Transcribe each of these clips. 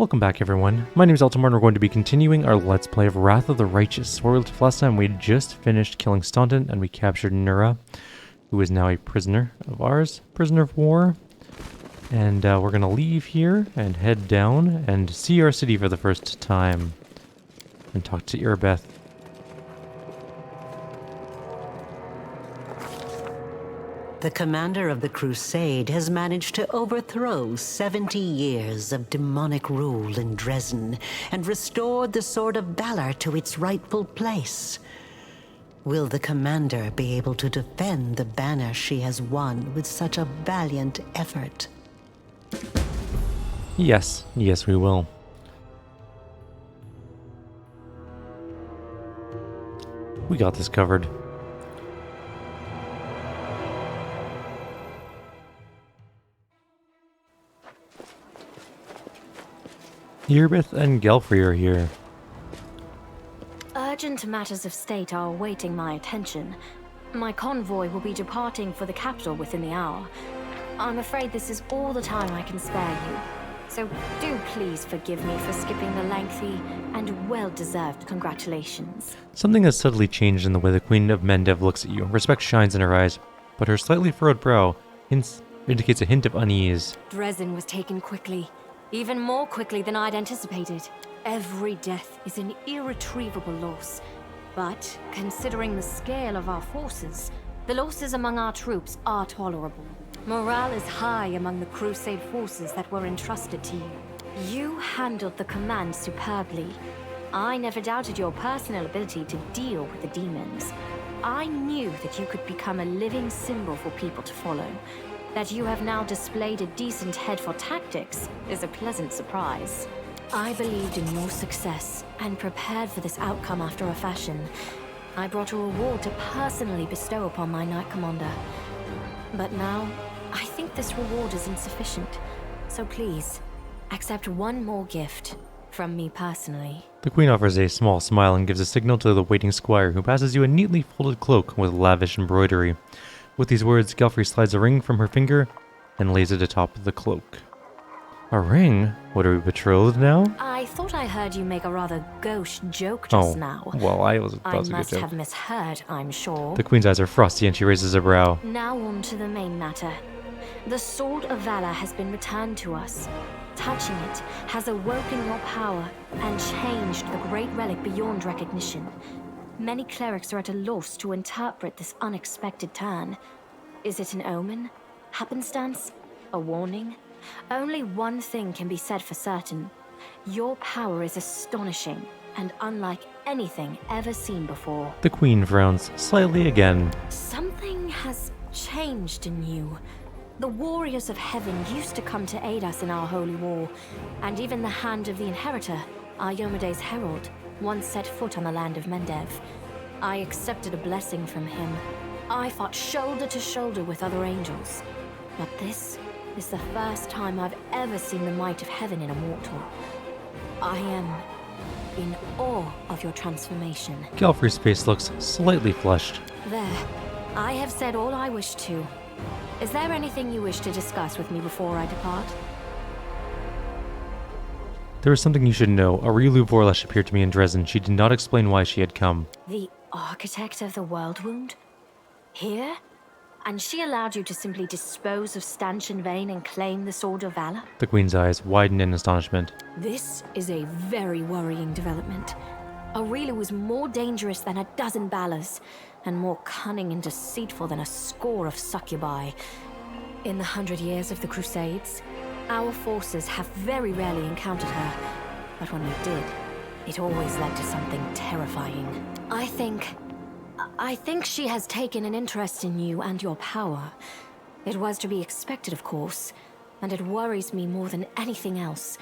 Welcome back, everyone. My name is Eltimar, and we're going to be continuing our Let's Play of Wrath of the Righteous. Where last time we had just finished killing Staunton, and we captured Murack, who is now a prisoner of ours, prisoner of war. And we're going to leave here and head down and see our city for the first time. And talk to Irabeth. The commander of the crusade has managed to overthrow 70 years of demonic rule in Dresden and restored the Sword of Valor to its rightful place. Will the commander be able to defend the banner she has won with such a valiant effort? Yes, we will. We got this covered. Irabeth and Gelfrey are here. Urgent matters of state are awaiting my attention. My convoy will be departing for the capital within the hour. I'm afraid this is all the time I can spare you. So do please forgive me for skipping the lengthy and well-deserved congratulations. Something has subtly changed in the way the Queen of Mendev looks at you. Respect shines in her eyes, but her slightly furrowed brow indicates a hint of unease. Dresden was taken quickly. Even more quickly than I'd anticipated. Every death is an irretrievable loss. But, considering the scale of our forces, the losses among our troops are tolerable. Morale is high among the Crusade forces that were entrusted to you. You handled the command superbly. I never doubted your personal ability to deal with the demons. I knew that you could become a living symbol for people to follow. That you have now displayed a decent head for tactics is a pleasant surprise. I believed in your success and prepared for this outcome after a fashion. I brought a reward to personally bestow upon my Knight Commander. But now, I think this reward is insufficient. So please, accept one more gift from me personally. The Queen offers a small smile and gives a signal to the waiting squire, who passes you a neatly folded cloak with lavish embroidery. With these words, Gelfrey slides a ring from her finger and lays it atop the cloak. A ring? What, are we betrothed now? I thought I heard you make a rather gauche joke just now. Well, I was I must have misheard, I'm sure. The Queen's eyes are frosty and she raises a brow. Now on to the main matter. The Sword of Valor has been returned to us. Touching it has awoken your power and changed the great relic beyond recognition. Many clerics are at a loss to interpret this unexpected turn. Is it an omen? Happenstance? A warning? Only one thing can be said for certain. Your power is astonishing and unlike anything ever seen before. The Queen frowns slightly again. Something has changed in you. The warriors of heaven used to come to aid us in our holy war, and even the hand of the Inheritor, Iomede's herald, once set foot on the land of Mendev. I accepted a blessing from him. I fought shoulder to shoulder with other angels. But this is the first time I've ever seen the might of heaven in a mortal. I am in awe of your transformation. Gelfrey's face looks slightly flushed. There. I have said all I wish to. Is there anything you wish to discuss with me before I depart? There is something you should know. Arilu Vorlesh appeared to me in Dresden. She did not explain why she had come. The architect of the world wound? Here? And she allowed you to simply dispose of Stanchion Vane and claim the Sword of Valor? The Queen's eyes widen in astonishment. This is a very worrying development. Arilu was more dangerous than a dozen Balors, and more cunning and deceitful than a score of succubi. In the 100 years of the Crusades, our forces have very rarely encountered her, but when we did, it always led to something terrifying. I think she has taken an interest in you and your power. It was to be expected, of course, and it worries me more than anything else.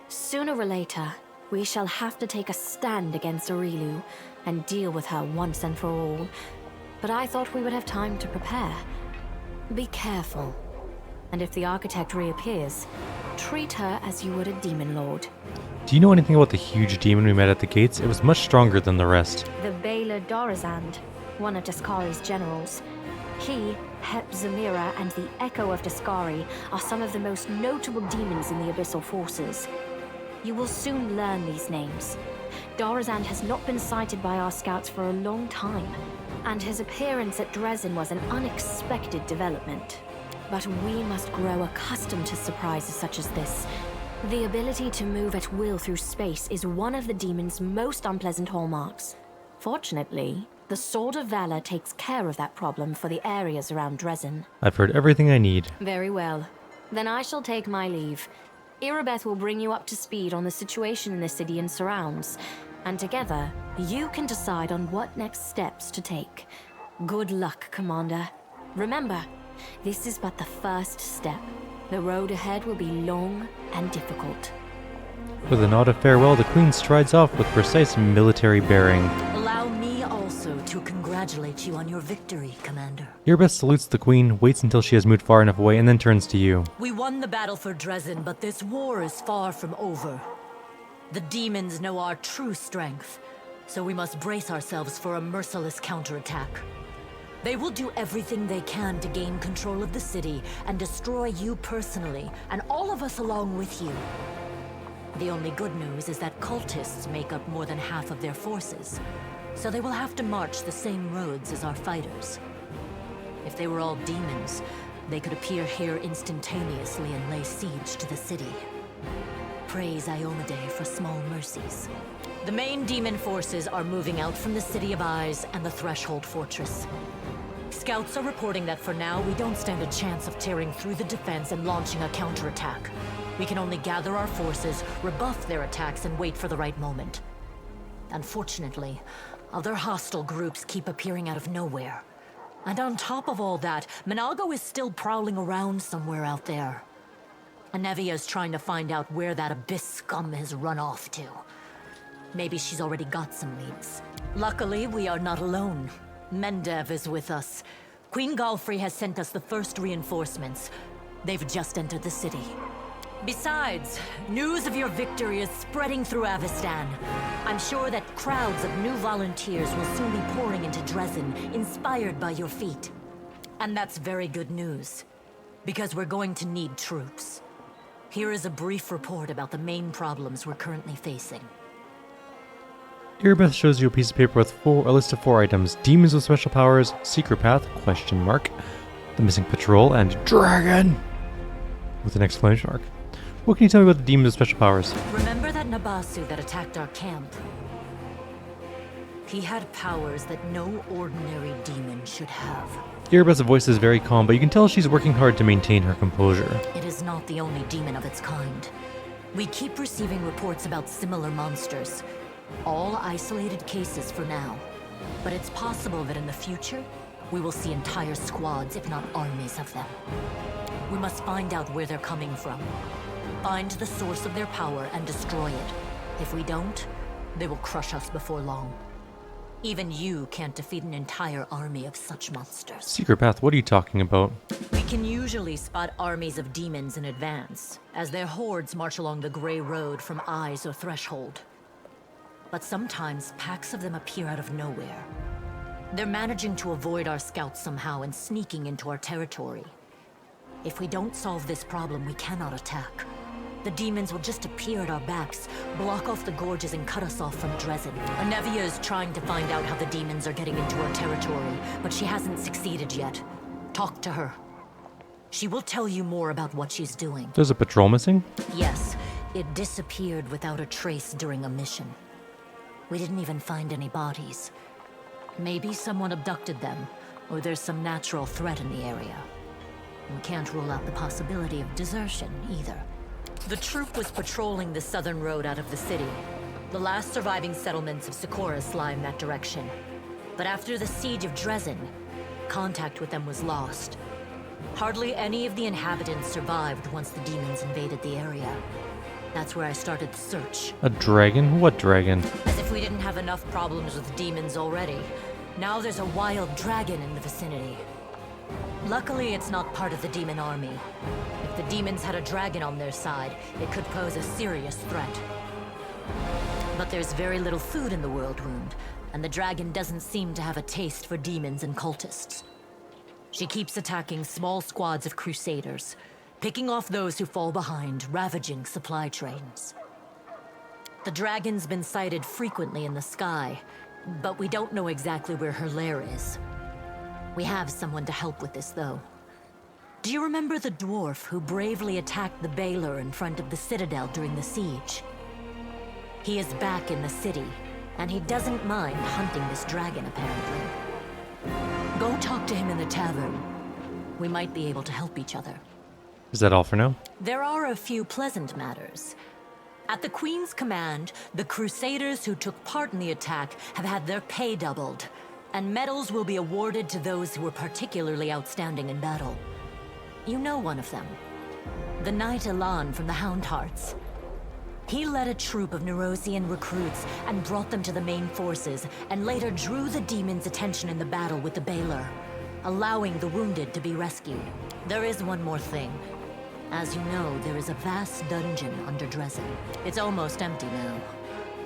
Sooner or later, we shall have to take a stand against Arilu and deal with her once and for all. But I thought we would have time to prepare. Be careful. And if the architect reappears, treat her as you would a demon lord. Do you know anything about the huge demon we met at the gates? It was much stronger than the rest. The Baylor Dorazand, one of Daskari's generals. He, Hep Zamira, and the Echo of Daskari are some of the most notable demons in the Abyssal forces. You will soon learn these names. Darazan has not been sighted by our scouts for a long time, and his appearance at Dresden was an unexpected development. But we must grow accustomed to surprises such as this. The ability to move at will through space is one of the demon's most unpleasant hallmarks. Fortunately, the Sword of Valor takes care of that problem for the areas around Dresden. I've heard everything I need. Very well. Then I shall take my leave. Irabeth will bring you up to speed on the situation in the city and surrounds, and together, you can decide on what next steps to take. Good luck, Commander. Remember, this is but the first step. The road ahead will be long and difficult. With a nod of farewell, the Queen strides off with precise military bearing. Allow me also to congratulate you on your victory, Commander. Irabeth salutes the Queen, waits until she has moved far enough away, and then turns to you. We won the battle for Dresden, but this war is far from over. The demons know our true strength, so we must brace ourselves for a merciless counterattack. They will do everything they can to gain control of the city and destroy you personally, and all of us along with you. The only good news is that cultists make up more than half of their forces, so they will have to march the same roads as our fighters. If they were all demons, they could appear here instantaneously and lay siege to the city. Praise Iomedae for small mercies. The main demon forces are moving out from the City of Eyes and the Threshold Fortress. Scouts are reporting that for now, we don't stand a chance of tearing through the defense and launching a counterattack. We can only gather our forces, rebuff their attacks, and wait for the right moment. Unfortunately, other hostile groups keep appearing out of nowhere. And on top of all that, Minago is still prowling around somewhere out there. Anevia is trying to find out where that Abyss scum has run off to. Maybe she's already got some leads. Luckily, we are not alone. Mendev is with us. Queen Galfrey has sent us the first reinforcements. They've just entered the city. Besides, news of your victory is spreading through Avestan. I'm sure that crowds of new volunteers will soon be pouring into Dresden, inspired by your feat. And that's very good news, because we're going to need troops. Here is a brief report about the main problems we're currently facing. Irabeth shows you a piece of paper with a list of 4 items. Demons with special powers, secret path, question mark, the missing patrol, and dragon! With an exclamation mark. What can you tell me about the demons with special powers? Remember that Nabasu that attacked our camp? He had powers that no ordinary demon should have. Irabeth's voice is very calm, but you can tell she's working hard to maintain her composure. It is not the only demon of its kind. We keep receiving reports about similar monsters. All isolated cases for now. But it's possible that in the future, we will see entire squads, if not armies of them. We must find out where they're coming from. Find the source of their power and destroy it. If we don't, they will crush us before long. Even you can't defeat an entire army of such monsters. Secret path, what are you talking about? We can usually spot armies of demons in advance, as their hordes march along the Grey Road from Eyes or Threshold. But sometimes packs of them appear out of nowhere. They're managing to avoid our scouts somehow and sneaking into our territory. If we don't solve this problem, we cannot attack. The demons will just appear at our backs, block off the gorges and cut us off from Dresden. Anevia is trying to find out how the demons are getting into our territory, but she hasn't succeeded yet. Talk to her. She will tell you more about what she's doing. There's a patrol missing? Yes, it disappeared without a trace during a mission. We didn't even find any bodies. Maybe someone abducted them, or there's some natural threat in the area. We can't rule out the possibility of desertion, either. The troop was patrolling the southern road out of the city. The last surviving settlements of Socorus lie in that direction. But after the siege of Dresden, contact with them was lost. Hardly any of the inhabitants survived once the demons invaded the area. That's where I started the search. A dragon? What dragon? As if we didn't have enough problems with demons already. Now there's a wild dragon in the vicinity. Luckily, it's not part of the demon army. If the demons had a dragon on their side, it could pose a serious threat. But there's very little food in the World Wound, and the dragon doesn't seem to have a taste for demons and cultists. She keeps attacking small squads of crusaders, picking off those who fall behind, ravaging supply trains. The dragon's been sighted frequently in the sky, but we don't know exactly where her lair is. We have someone to help with this, though. Do you remember the dwarf who bravely attacked the Baylor in front of the Citadel during the siege? He is back in the city, and he doesn't mind hunting this dragon, apparently. Go talk to him in the tavern. We might be able to help each other. Is that all for now? There are a few pleasant matters. At the Queen's command, the Crusaders who took part in the attack have had their pay doubled, and medals will be awarded to those who were particularly outstanding in battle. You know one of them. The Knight Elan from the Houndhearts. He led a troop of Nerosian recruits and brought them to the main forces, and later drew the demon's attention in the battle with the Baylor, allowing the wounded to be rescued. There is one more thing. As you know, there is a vast dungeon under Dresden. It's almost empty now.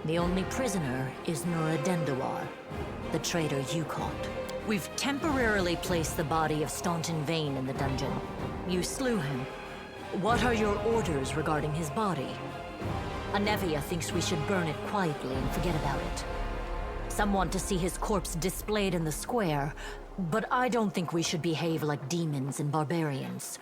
The only prisoner is Nuradendawar, the traitor you caught. We've temporarily placed the body of Staunton Vane in the dungeon. You slew him. What are your orders regarding his body? Anevia thinks we should burn it quietly and forget about it. Some want to see his corpse displayed in the square, but I don't think we should behave like demons and barbarians.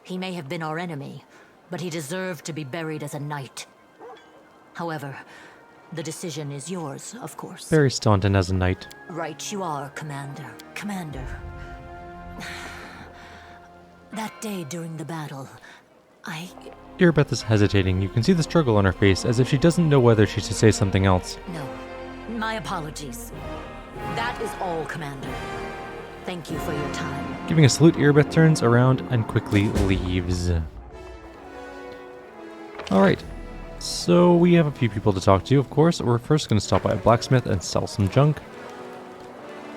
He may have been our enemy, but he deserved to be buried as a knight. However, the decision is yours, of course. Bury Staunton as a knight. Right you are, Commander. Commander. That day during the battle, Irabeth is hesitating. You can see the struggle on her face, as if she doesn't know whether she should say something else. No. My apologies. That is all, Commander. Thank you for your time. Giving a salute, Irabeth turns around and quickly leaves. Alright, so we have a few people to talk to, of course. We're first going to stop by a blacksmith and sell some junk.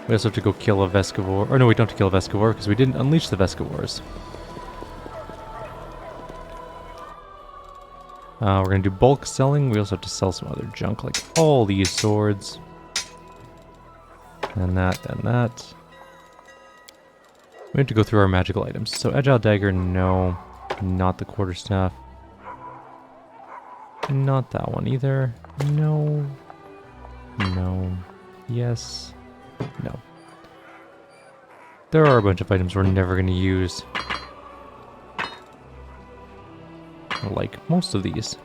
We also have to go kill a Vescivore. Or no, we don't have to kill a Vescivore because we didn't unleash the Vescivores. We're going to do bulk selling. We also have to sell some other junk, like all these swords. And that, and that. We have to go through our magical items. So Agile Dagger, no. Not the Quarterstaff. Not that one either. No. No. Yes. No. There are a bunch of items we're never going to use. Like most of these.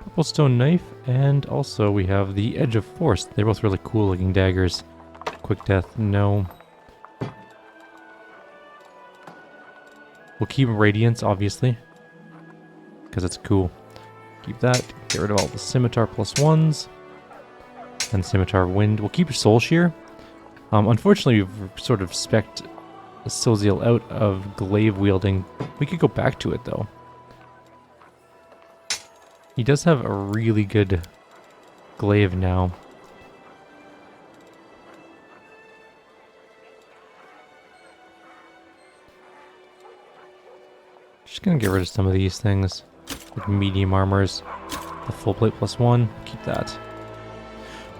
Purple stone knife, and also we have the Edge of Force. They're both really cool looking daggers. Quick death, no. We'll keep Radiance, obviously, because it's cool. Keep that. Get rid of all the Scimitar +1s. And Scimitar Wind. We'll keep Soul Shear. Unfortunately, we've sort of spec'd Silziel out of glaive wielding. We could go back to it, though. He does have a really good glaive now. Just gonna get rid of some of these things. Like medium armors. The full plate +1. Keep that.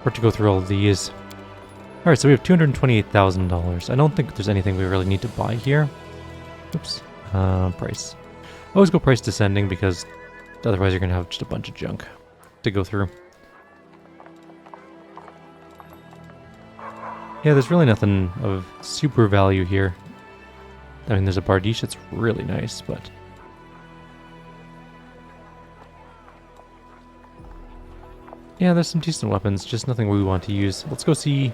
We're to go through all of these. Alright, so we have $228,000. I don't think there's anything we really need to buy here. Oops. Price. Always go price descending because otherwise you're going to have just a bunch of junk to go through. Yeah, there's really nothing of super value here. I mean, there's a Bardiche that's really nice, but... yeah, there's some decent weapons, just nothing we want to use. Let's go see...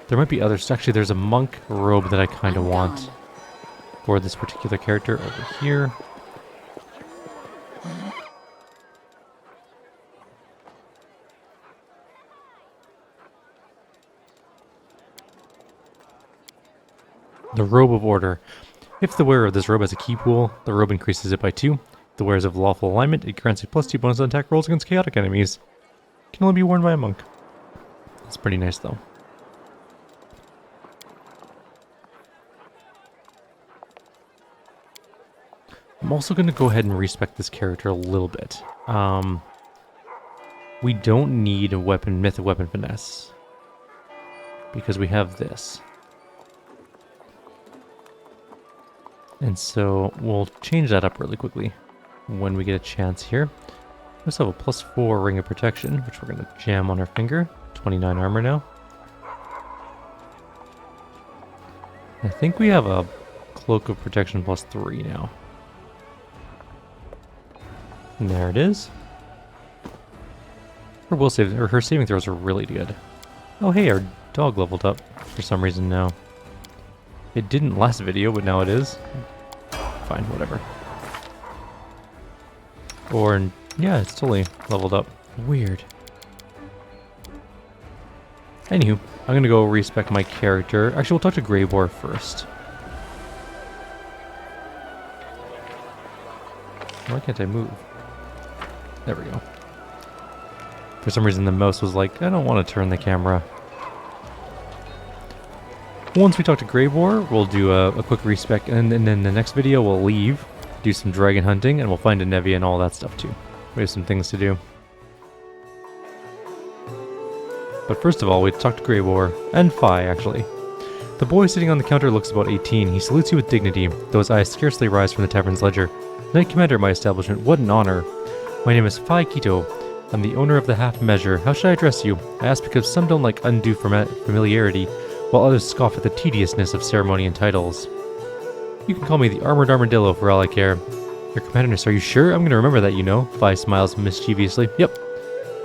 there might be others. Actually, there's a monk robe that I kind of want for this particular character over here. The Robe of Order. If the wearer of this robe has a key pool, the robe increases it by 2. If the wearer is of lawful alignment, it grants a +2 bonus on attack rolls against chaotic enemies. Can only be worn by a monk. That's pretty nice, though. I'm also going to go ahead and respec this character a little bit. We don't need a weapon, myth of weapon finesse, because we have this. And so we'll change that up really quickly when we get a chance here. We also have a +4 ring of protection, which we're going to jam on our finger. 29 armor now. I think we have a cloak of protection +3 now. And there it is. Her saving throws are really good. Oh hey, our dog leveled up for some reason now. It didn't last video, but now it is. Fine, whatever. Or, yeah, it's totally leveled up. Weird. Anywho, I'm gonna go respec my character. Actually, we'll talk to Greybor first. Why can't I move? There we go. For some reason the mouse was like, I don't want to turn the camera. Once we talk to Greybor, we'll do a quick respec, and then the next video we'll leave, do some dragon hunting, and we'll find a Nevi and all that stuff too. We have some things to do. But first of all, we talk to Greybor, and Fi actually. The boy sitting on the counter looks about 18. He salutes you with dignity, though his eyes scarcely rise from the tavern's ledger. Knight Commander of my establishment, what an honor. My name is Fi Kito. I'm the owner of the Half Measure. How should I address you? I ask because some don't like undue familiarity, while others scoff at the tediousness of ceremony and titles. You can call me the Armored Armadillo for all I care. Your commanderess, are you sure? I'm going to remember that, you know. Fi smiles mischievously. Yep.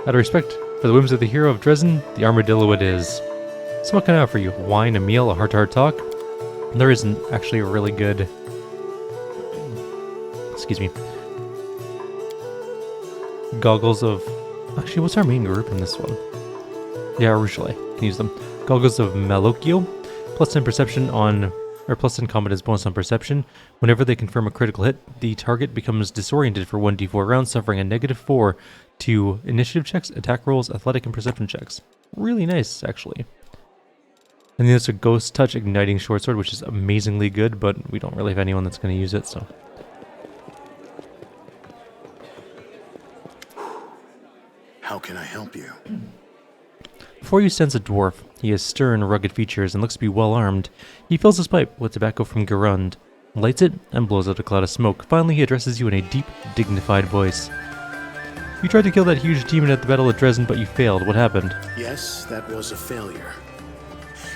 Out of respect for the whims of the hero of Dresden, the Armadillo it is. So what can I offer you? Wine, a meal, a heart-to-heart talk? There isn't actually a really good... Excuse me. Goggles of... Actually, what's our main group in this one? Yeah, Ruchelet. Can use them. Goggles of Malocchio. +10 perception on... Or +10 combat is bonus on perception. Whenever they confirm a critical hit, the target becomes disoriented for 1d4 rounds, suffering a -4 to initiative checks, attack rolls, athletic, and perception checks. Really nice, actually. And then there's a Ghost Touch Igniting Short Sword, which is amazingly good, but we don't really have anyone that's going to use it, so... How can I help you? Before you stands a dwarf. He has stern, rugged features and looks to be well armed. He fills his pipe with tobacco from Garund, lights it, and blows out a cloud of smoke. Finally, he addresses you in a deep, dignified voice. You tried to kill that huge demon at the Battle of Dresden, but you failed. What happened? Yes, that was a failure.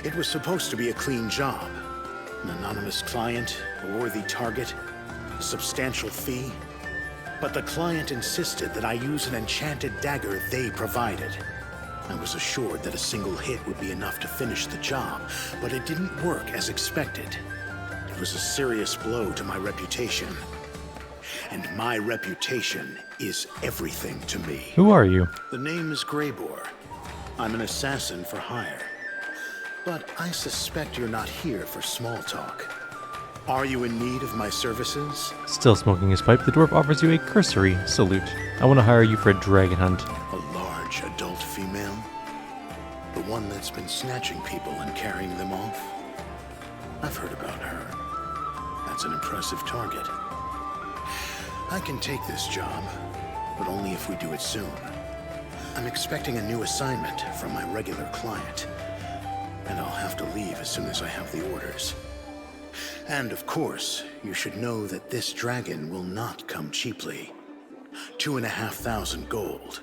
It was supposed to be a clean job. An anonymous client, a worthy target, a substantial fee. But the client insisted that I use an enchanted dagger they provided. I was assured that a single hit would be enough to finish the job, but it didn't work as expected. It was a serious blow to my reputation. And my reputation is everything to me. Who are you? The name is Greybor. I'm an assassin for hire. But I suspect you're not here for small talk. Are you in need of my services? Still smoking his pipe, the dwarf offers you a cursory salute. I want to hire you for a dragon hunt. A large adult female? The one that's been snatching people and carrying them off? I've heard about her. That's an impressive target. I can take this job, but only if we do it soon. I'm expecting a new assignment from my regular client, and I'll have to leave as soon as I have the orders. And of course, you should know that this dragon will not come cheaply. 2,500 gold,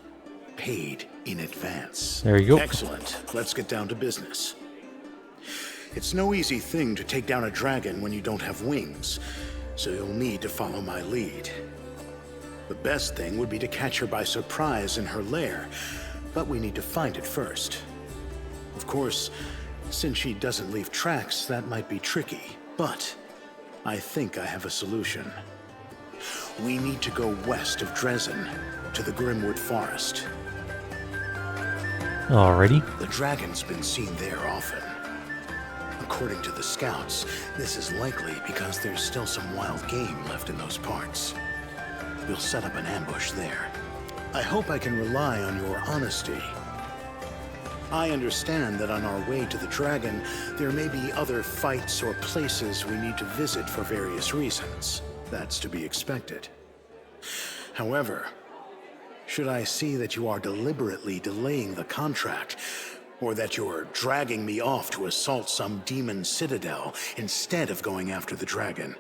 paid in advance. There you go. Excellent. Let's get down to business. It's no easy thing to take down a dragon when you don't have wings, so you'll need to follow my lead. The best thing would be to catch her by surprise in her lair, but we need to find it first. Of course, since she doesn't leave tracks, that might be tricky, but I think I have a solution. We need to go west of Dresden, to the Grimwood Forest. Alrighty. The dragon's been seen there often. According to the scouts, this is likely because there's still some wild game left in those parts. We'll set up an ambush there. I hope I can rely on your honesty. I understand that on our way to the dragon, there may be other fights or places we need to visit for various reasons. That's to be expected. However, should I see that you are deliberately delaying the contract, or that you're dragging me off to assault some demon citadel instead of going after the dragon,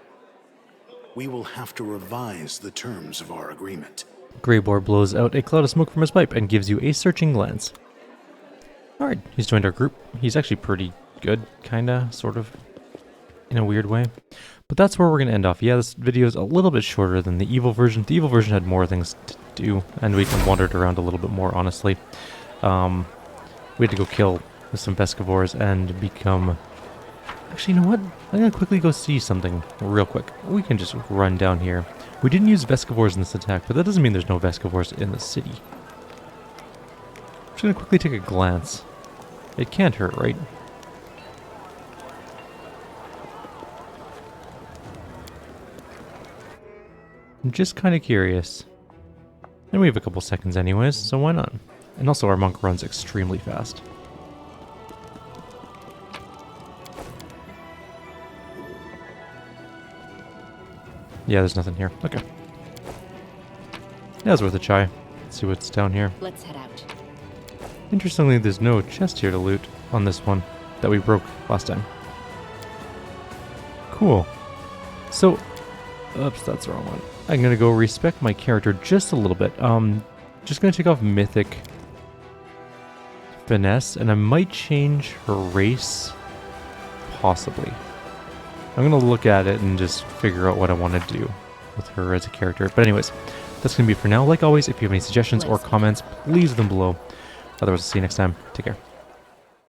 We will have to revise the terms of our agreement. Greybor blows out a cloud of smoke from his pipe and gives you a searching glance. Alright, he's joined our group. He's actually pretty good, kinda, sort of, in a weird way. But that's where we're going to end off. Yeah, this video is a little bit shorter than the evil version. The evil version had more things to do, and we can wander around a little bit more, honestly. We had to go kill some Vescivores and become... Actually, you know what? I'm going to quickly go see something real quick. We can just run down here. We didn't use Vescivores in this attack, but that doesn't mean there's no Vescivores in the city. I'm just going to quickly take a glance. It can't hurt, right? I'm just kind of curious. And we have a couple seconds anyways, so why not? And also our monk runs extremely fast. Yeah, there's nothing here. Okay. Yeah, it's worth a try. Let's see what's down here. Let's head out. Interestingly, there's no chest here to loot on this one that we broke last time. Cool. So, oops, that's the wrong one. I'm gonna go respec my character just a little bit. Just gonna take off Mythic Finesse, and I might change her race, possibly. I'm gonna look at it and just figure out what I want to do with her as a character. But anyways, that's gonna be it for now. Like always, if you have any suggestions or comments, please leave them below. Otherwise, I'll see you next time. Take care.